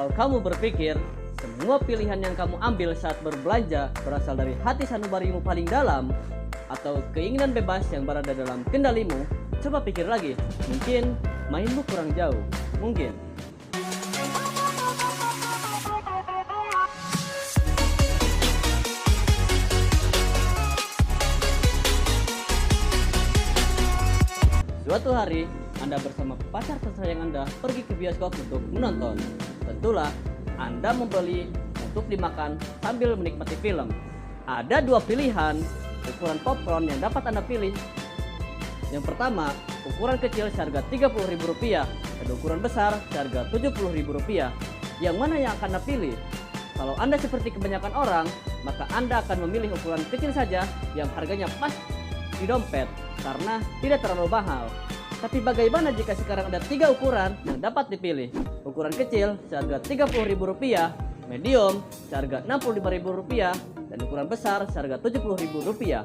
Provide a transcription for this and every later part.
Kalau kamu berpikir semua pilihan yang kamu ambil saat berbelanja berasal dari hati sanubarimu paling dalam atau keinginan bebas yang berada dalam kendalimu, coba pikir lagi. Mungkin mainmu kurang jauh. Mungkin. Suatu hari, Anda bersama pacar tersayang Anda pergi ke bioskop untuk menonton. Tentulah, Anda membeli untuk dimakan sambil menikmati film. Ada dua pilihan ukuran popcorn yang dapat Anda pilih. Yang pertama, ukuran kecil seharga Rp30.000 dan ukuran besar seharga Rp70.000. Yang mana yang akan Anda pilih? Kalau Anda seperti kebanyakan orang, maka Anda akan memilih ukuran kecil saja yang harganya pas di dompet karena tidak terlalu mahal. Tapi bagaimana jika sekarang ada 3 ukuran yang dapat dipilih? Ukuran kecil seharga Rp30.000, medium seharga Rp65.000, dan ukuran besar seharga Rp70.000.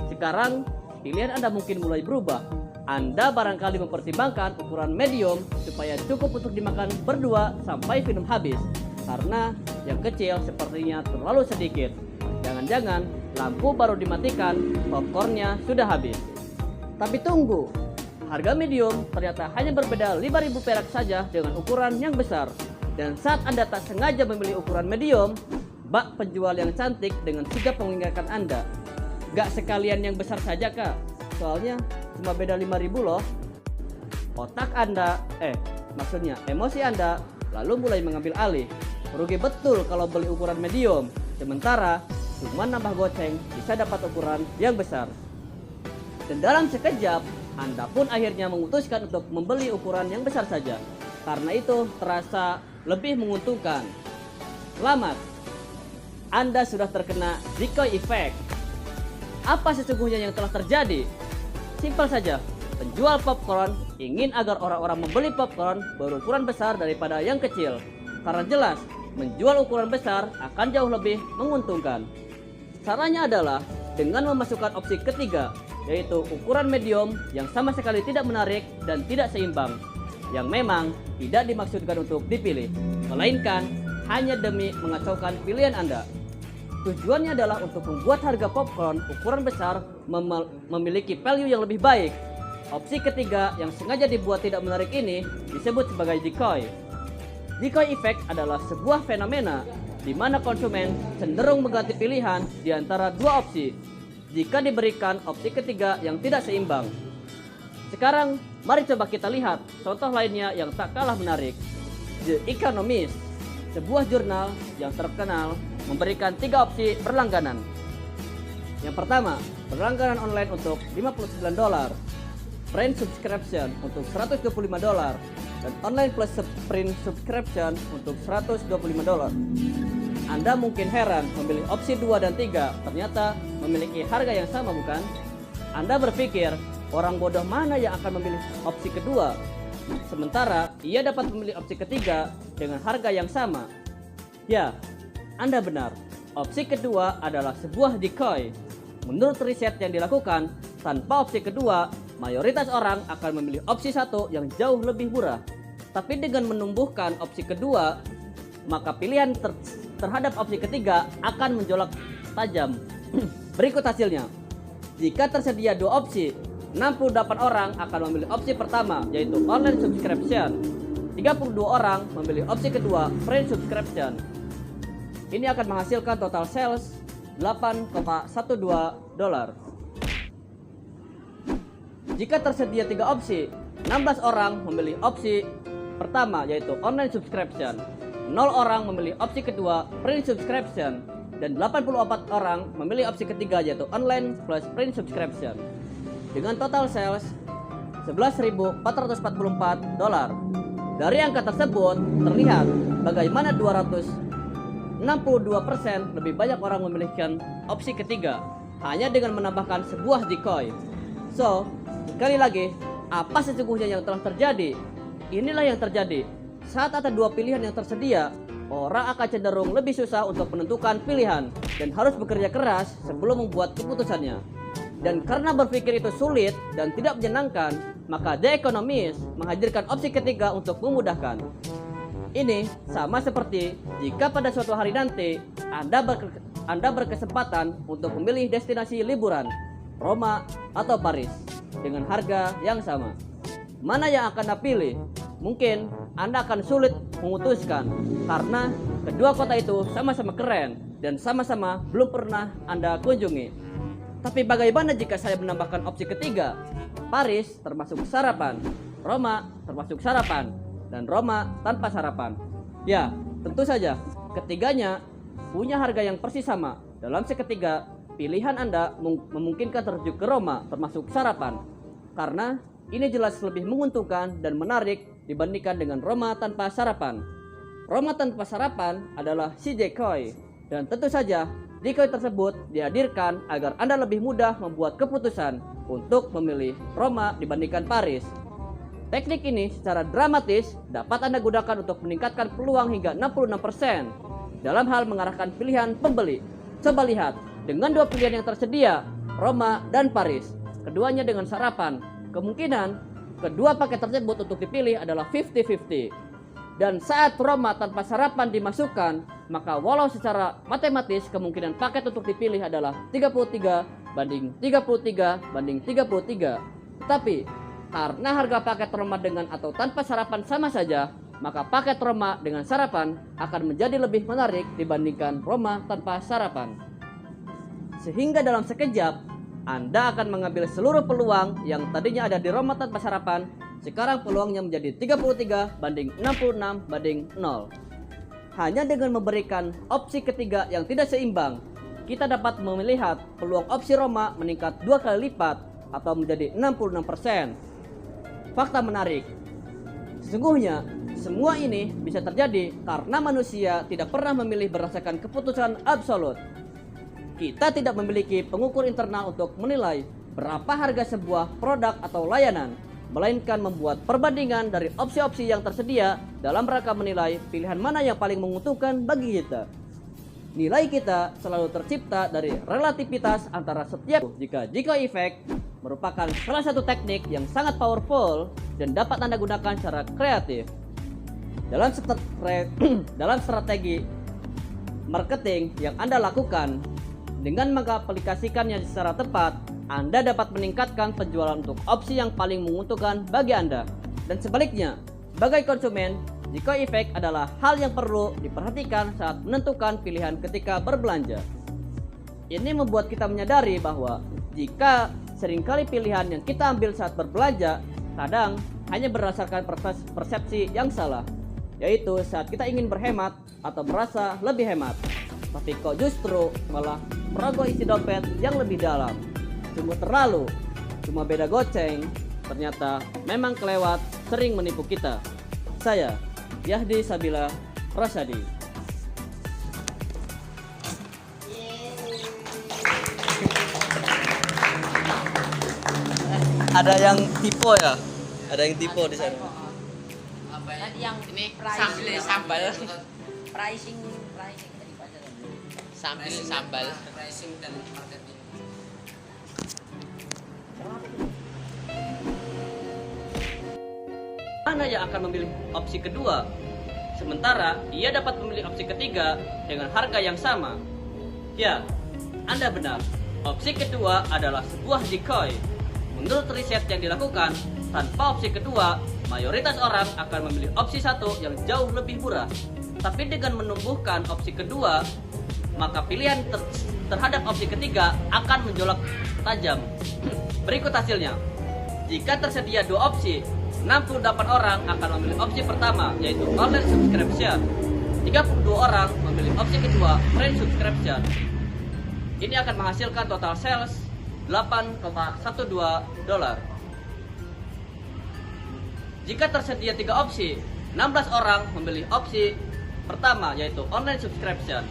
Sekarang pilihan Anda mungkin mulai berubah. Anda barangkali mempertimbangkan ukuran medium supaya cukup untuk dimakan berdua sampai film habis. Karena yang kecil sepertinya terlalu sedikit. Jangan-jangan lampu baru dimatikan, popcornnya sudah habis. Tapi tunggu, harga medium ternyata hanya berbeda Rp5.000 saja dengan ukuran yang besar. Dan saat Anda tak sengaja memilih ukuran medium, bak penjual yang cantik dengan sigap mengingatkan Anda, gak sekalian yang besar saja kak, soalnya cuma beda Rp5.000 loh. Otak Anda, emosi Anda lalu mulai mengambil alih. Rugi betul kalau beli ukuran medium, sementara cuma nambah goceng bisa dapat ukuran yang besar. Dan dalam sekejap, Anda pun akhirnya memutuskan untuk membeli ukuran yang besar saja. Karena itu terasa lebih menguntungkan. Selamat, Anda sudah terkena decoy effect. Apa sesungguhnya yang telah terjadi? Simpel saja, penjual popcorn ingin agar orang-orang membeli popcorn berukuran besar daripada yang kecil. Karena jelas, menjual ukuran besar akan jauh lebih menguntungkan. Caranya adalah dengan memasukkan opsi ketiga, yaitu ukuran medium yang sama sekali tidak menarik dan tidak seimbang, yang memang tidak dimaksudkan untuk dipilih, melainkan hanya demi mengacaukan pilihan Anda. Tujuannya adalah untuk membuat harga popcorn ukuran besar memiliki value yang lebih baik. Opsi ketiga yang sengaja dibuat tidak menarik ini disebut sebagai decoy. Decoy effect adalah sebuah fenomena di mana konsumen cenderung mengganti pilihan di antara dua opsi jika diberikan opsi ketiga yang tidak seimbang. Sekarang, mari coba kita lihat contoh lainnya yang tak kalah menarik. The Economist, sebuah jurnal yang terkenal, memberikan 3 opsi berlangganan. Yang pertama, berlangganan online untuk $59, print subscription untuk $125, dan online plus print subscription untuk $125. Anda mungkin heran memilih opsi 2 dan 3 ternyata memiliki harga yang sama, bukan? Anda berpikir orang bodoh mana yang akan memilih opsi kedua, sementara ia dapat memilih opsi ketiga dengan harga yang sama. Ya, Anda benar. Opsi kedua adalah sebuah decoy. Menurut riset yang dilakukan, tanpa opsi kedua, mayoritas orang akan memilih opsi 1 yang jauh lebih murah. Tapi dengan menumbuhkan opsi kedua, maka pilihan terhadap opsi ketiga akan menjolak tajam. Berikut hasilnya. Jika tersedia 2 opsi, 68 orang akan memilih opsi pertama, yaitu online subscription. 32 orang memilih opsi kedua, print subscription. Ini akan menghasilkan total sales $8,12. Jika tersedia 3 opsi, 16 orang memilih opsi pertama, yaitu online subscription. 0 orang memilih opsi kedua, print subscription, dan 84 orang memilih opsi ketiga, yaitu online plus print subscription. Dengan total sales $11.444. Dari angka tersebut terlihat bagaimana 262% lebih banyak orang memilihkan opsi ketiga hanya dengan menambahkan sebuah decoy. So, sekali lagi, apa sesungguhnya yang telah terjadi? Inilah yang terjadi. Saat ada 2 pilihan yang tersedia, orang akan cenderung lebih susah untuk menentukan pilihan dan harus bekerja keras sebelum membuat keputusannya. Dan karena berpikir itu sulit dan tidak menyenangkan, maka The Economist menghadirkan opsi ketiga untuk memudahkan. Ini sama seperti jika pada suatu hari nanti Anda berkesempatan untuk memilih destinasi liburan, Roma atau Paris, dengan harga yang sama. Mana yang akan Anda pilih? Mungkin Anda akan sulit memutuskan karena kedua kota itu sama-sama keren dan sama-sama belum pernah Anda kunjungi. Tapi bagaimana jika saya menambahkan opsi ketiga? Paris termasuk sarapan, Roma termasuk sarapan, dan Roma tanpa sarapan. Ya, tentu saja ketiganya punya harga yang persis sama. Dalam seketika, pilihan Anda memungkinkan terjun ke Roma termasuk sarapan, karena ini jelas lebih menguntungkan dan menarik dibandingkan dengan Roma tanpa sarapan. Roma tanpa sarapan adalah si decoy, dan tentu saja decoy tersebut dihadirkan agar Anda lebih mudah membuat keputusan untuk memilih Roma dibandingkan Paris. Teknik ini secara dramatis dapat Anda gunakan untuk meningkatkan peluang hingga 66% dalam hal mengarahkan pilihan pembeli. Coba lihat, dengan dua pilihan yang tersedia, Roma dan Paris, keduanya dengan sarapan, kemungkinan kedua paket tersebut untuk dipilih adalah 50-50. Dan saat Roma tanpa sarapan dimasukkan, maka walau secara matematis kemungkinan paket untuk dipilih adalah 33 banding 33 banding 33. Tetapi karena harga paket Roma dengan atau tanpa sarapan sama saja, maka paket Roma dengan sarapan akan menjadi lebih menarik dibandingkan Roma tanpa sarapan. Sehingga dalam sekejap, Anda akan mengambil seluruh peluang yang tadinya ada di Roma tanpa sarapan. Sekarang peluangnya menjadi 33 banding 66 banding 0. Hanya dengan memberikan opsi ketiga yang tidak seimbang, kita dapat melihat peluang opsi Roma meningkat 2 kali lipat atau menjadi 66%. Fakta menarik, sesungguhnya semua ini bisa terjadi karena manusia tidak pernah memilih berdasarkan keputusan absolut. Kita tidak memiliki pengukur internal untuk menilai berapa harga sebuah produk atau layanan, melainkan membuat perbandingan dari opsi-opsi yang tersedia dalam rangka menilai pilihan mana yang paling menguntungkan bagi kita. Nilai kita selalu tercipta dari relativitas antara setiap. Jika decoy effect merupakan salah satu teknik yang sangat powerful dan dapat Anda gunakan secara kreatif dalam strategi marketing yang Anda lakukan. Dengan mengaplikasikannya secara tepat, Anda dapat meningkatkan penjualan untuk opsi yang paling menguntungkan bagi Anda. Dan sebaliknya, sebagai konsumen, decoy effect adalah hal yang perlu diperhatikan saat menentukan pilihan ketika berbelanja. Ini membuat kita menyadari bahwa jika seringkali pilihan yang kita ambil saat berbelanja kadang hanya berdasarkan persepsi yang salah, yaitu saat kita ingin berhemat atau merasa lebih hemat, tapi kok justru malah merogoh isi dompet yang lebih dalam. Sungguh terlalu, cuma beda goceng, ternyata memang kelewat sering menipu kita. Saya Yahdi Sabila Rosadi. Ada yang tipe ya? Ada yang tipe di sana. Apa ya? Yang ini sambal. Pricing tadi Pak. Sambal. Pricing dan marketing. Mana yang akan memilih opsi kedua? Sementara ia dapat memilih opsi ketiga dengan harga yang sama. Ya, Anda benar. Opsi kedua adalah sebuah decoy. Menurut riset yang dilakukan, tanpa opsi kedua, mayoritas orang akan memilih opsi satu yang jauh lebih murah. Tapi dengan menumbuhkan opsi kedua, maka pilihan terhadap opsi ketiga akan menjolak tajam. Berikut hasilnya. Jika tersedia dua opsi, 68 orang akan memilih opsi pertama, yaitu online subscription. 32 orang memilih opsi kedua, free subscription. Ini akan menghasilkan total sales $8,12. Jika tersedia 3 opsi, 16 orang memilih opsi pertama, yaitu online subscription.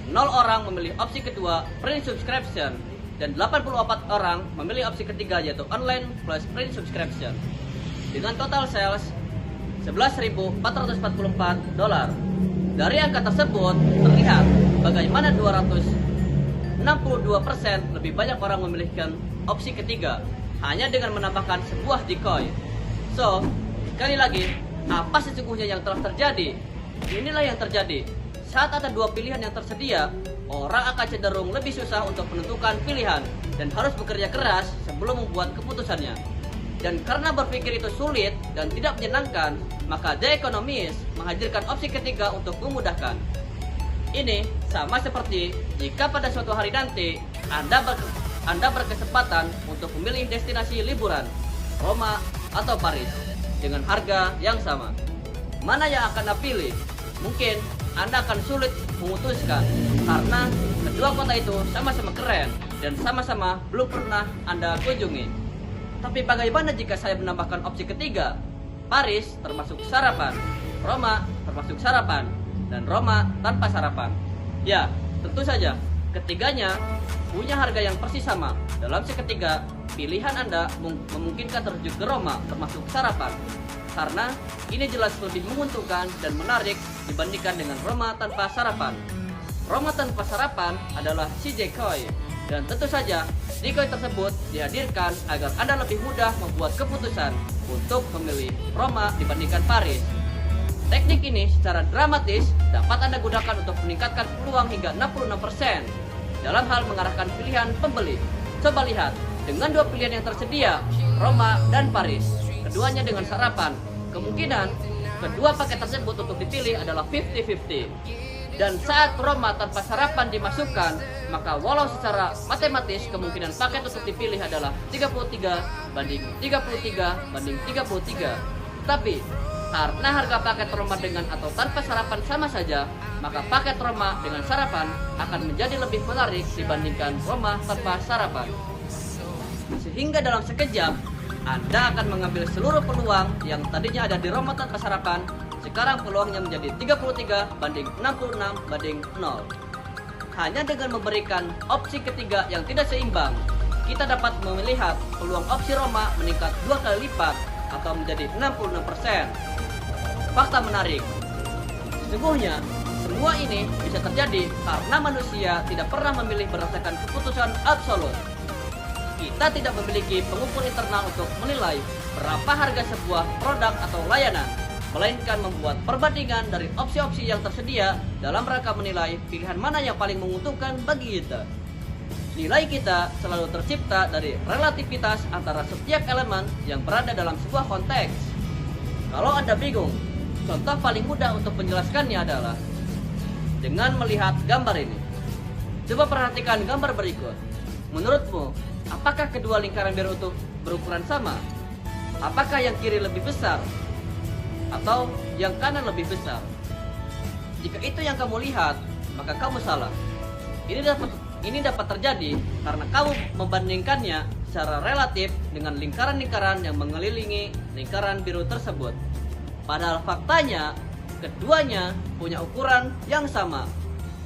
0 orang memilih opsi kedua, free subscription. Dan 84 orang memilih opsi ketiga, yaitu online plus free subscription. Dengan total sales $11.444. Dari angka tersebut terlihat bagaimana 262% lebih banyak orang memilihkan opsi ketiga hanya dengan menambahkan sebuah decoy. So, sekali lagi, apa sesungguhnya yang telah terjadi? Inilah yang terjadi. Saat ada dua pilihan yang tersedia, orang akan cenderung lebih susah untuk menentukan pilihan dan harus bekerja keras sebelum membuat keputusannya. Dan karena berpikir itu sulit dan tidak menyenangkan, maka The Economist menghadirkan opsi ketiga untuk memudahkan. Ini sama seperti jika pada suatu hari nanti Anda berkesempatan untuk memilih destinasi liburan, Roma atau Paris, dengan harga yang sama. Mana yang akan Anda pilih? Mungkin Anda akan sulit memutuskan karena kedua kota itu sama-sama keren dan sama-sama belum pernah Anda kunjungi. Tapi bagaimana jika saya menambahkan opsi ketiga? Paris termasuk sarapan, Roma termasuk sarapan, dan Roma tanpa sarapan. Ya, tentu saja, ketiganya punya harga yang persis sama. Dalam seketiga, pilihan Anda memungkinkan terjun ke Roma termasuk sarapan. Karena ini jelas lebih menguntungkan dan menarik dibandingkan dengan Roma tanpa sarapan. Roma tanpa sarapan adalah CJ Koi. Dan tentu saja, decoy tersebut dihadirkan agar Anda lebih mudah membuat keputusan untuk memilih Roma dibandingkan Paris. Teknik ini secara dramatis dapat Anda gunakan untuk meningkatkan peluang hingga 66% dalam hal mengarahkan pilihan pembeli. Coba lihat, dengan dua pilihan yang tersedia, Roma dan Paris, keduanya dengan sarapan, kemungkinan kedua paket tersebut untuk dipilih adalah 50-50. Dan saat Roma tanpa sarapan dimasukkan, maka walau secara matematis kemungkinan paket untuk dipilih adalah 33 banding 33 banding 33. Tapi karena harga paket Roma dengan atau tanpa sarapan sama saja, maka paket Roma dengan sarapan akan menjadi lebih menarik dibandingkan Roma tanpa sarapan. Sehingga dalam sekejap, Anda akan mengambil seluruh peluang yang tadinya ada di Roma tanpa sarapan. Sekarang peluangnya menjadi 33 banding 66 banding 0. Hanya dengan memberikan opsi ketiga yang tidak seimbang, kita dapat melihat peluang opsi Roma meningkat 2 kali lipat atau menjadi 66%. Fakta menarik. Sesungguhnya, semua ini bisa terjadi karena manusia tidak pernah memilih berdasarkan keputusan absolut. Kita tidak memiliki pengukur internal untuk menilai berapa harga sebuah produk atau layanan, melainkan membuat perbandingan dari opsi-opsi yang tersedia dalam rangka menilai pilihan mana yang paling menguntungkan bagi kita. Nilai kita selalu tercipta dari relativitas antara setiap elemen yang berada dalam sebuah konteks. Kalau Anda bingung, contoh paling mudah untuk menjelaskannya adalah dengan melihat gambar ini. Coba perhatikan gambar berikut. Menurutmu, apakah kedua lingkaran biru itu berukuran sama? Apakah yang kiri lebih besar atau yang kanan lebih besar? Jika itu yang kamu lihat, maka kamu salah. Ini dapat terjadi karena kamu membandingkannya secara relatif dengan lingkaran-lingkaran yang mengelilingi lingkaran biru tersebut. Padahal faktanya, keduanya punya ukuran yang sama.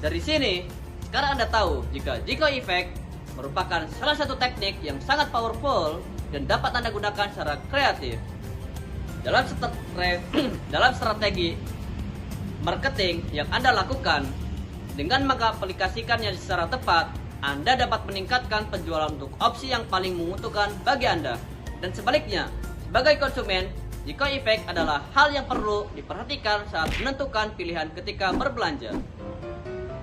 Dari sini, sekarang Anda tahu jika decoy effect merupakan salah satu teknik yang sangat powerful dan dapat Anda gunakan secara kreatif. Dalam strategi marketing yang Anda lakukan, dengan mengaplikasikannya secara tepat, Anda dapat meningkatkan penjualan untuk opsi yang paling menguntungkan bagi Anda. Dan sebaliknya, sebagai konsumen, decoy effect adalah hal yang perlu diperhatikan saat menentukan pilihan ketika berbelanja.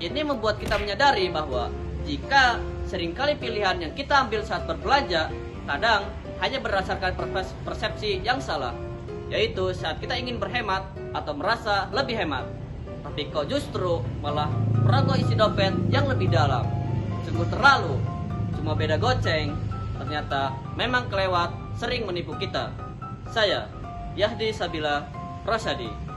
Ini membuat kita menyadari bahwa jika seringkali pilihan yang kita ambil saat berbelanja kadang hanya berdasarkan persepsi yang salah, yaitu saat kita ingin berhemat atau merasa lebih hemat, tapi kok justru malah merogoh isi dompet yang lebih dalam. Sungguh terlalu, cuma beda goceng, ternyata memang kelewat sering menipu kita. Saya, Yahdi Sabila Rosyadi.